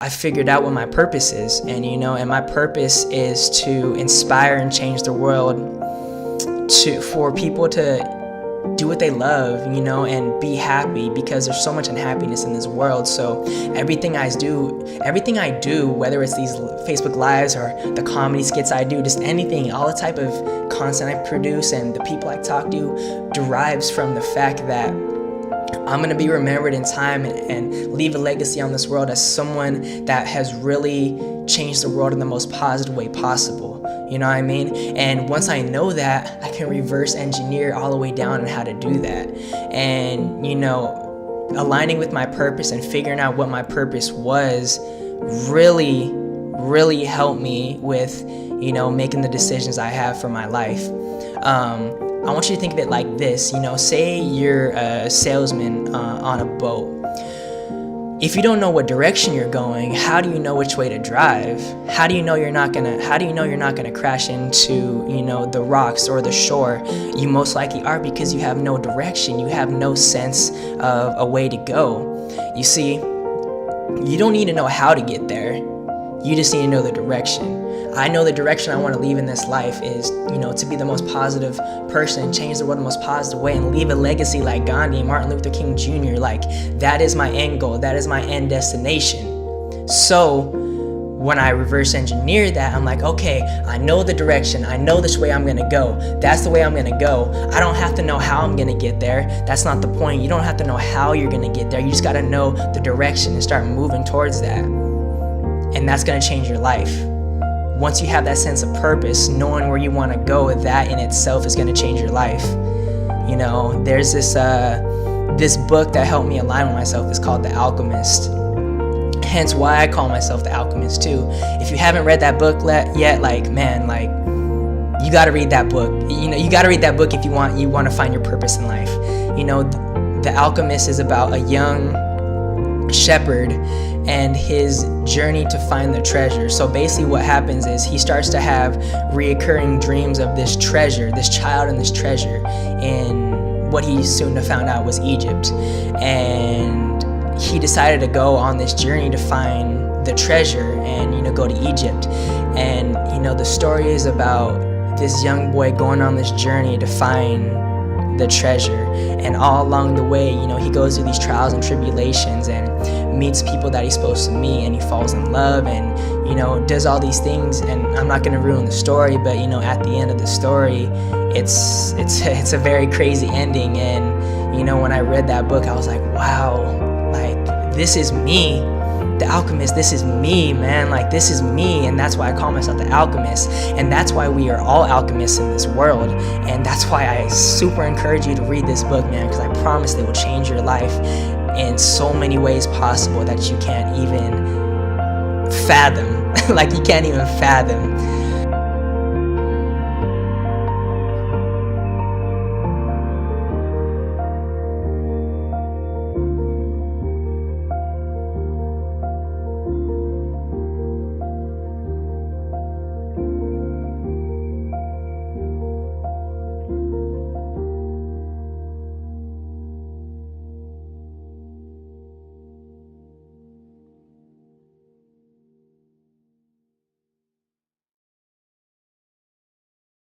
I figured out what my purpose is, and my purpose is to inspire and change the world for people to do what they love, and be happy, because there's so much unhappiness in this world. So everything I do, whether it's these Facebook Lives or the comedy skits I do, just anything, all the type of content I produce and the people I talk to derives from the fact that I'm going to be remembered in time and leave a legacy on this world as someone that has really changed the world in the most positive way possible. You know what I mean? And once I know that, I can reverse engineer all the way down on how to do that. And, aligning with my purpose and figuring out what my purpose was really, really helped me with, making the decisions I have for my life. I want you to think of it like this, say you're a salesman on a boat. If you don't know what direction you're going, how do you know which way to drive? How do you know you're not gonna crash into, the rocks or the shore? You most likely are, because you have no direction. You have no sense of a way to go. You see, you don't need to know how to get there. You just need to know the direction. I know the direction I want to leave in this life is, to be the most positive person, change the world in the most positive way, and leave a legacy like Gandhi and Martin Luther King Jr. Like, that is my end goal. That is my end destination. So when I reverse engineer that, I'm like, okay, I know the direction. I know this way I'm going to go. That's the way I'm going to go. I don't have to know how I'm going to get there. That's not the point. You don't have to know how you're going to get there. You just got to know the direction and start moving towards that. And that's going to change your life. Once you have that sense of purpose, knowing where you want to go, that in itself is going to change your life. There's this book that helped me align with myself. It's called The Alchemist. Hence why I call myself The Alchemist too. If you haven't read that book yet, you got to read that book. You got to read that book if you want to find your purpose in life. The Alchemist is about a young shepherd and his journey to find the treasure. So basically what happens is he starts to have reoccurring dreams of this treasure, this child and this treasure, in what he soon to found out was Egypt. And he decided to go on this journey to find the treasure and, go to Egypt. And, the story is about this young boy going on this journey to find the treasure, and all along the way, he goes through these trials and tribulations and meets people that he's supposed to meet, and he falls in love and, does all these things. And I'm not going to ruin the story, but, at the end of the story, it's a very crazy ending. And, when I read that book, I was like, wow, this is me. The Alchemist, this is me, man. This is me, and that's why I call myself the Alchemist. And that's why we are all alchemists in this world. And that's why I super encourage you to read this book, man, because I promise it will change your life in so many ways possible that you can't even fathom. You can't even fathom.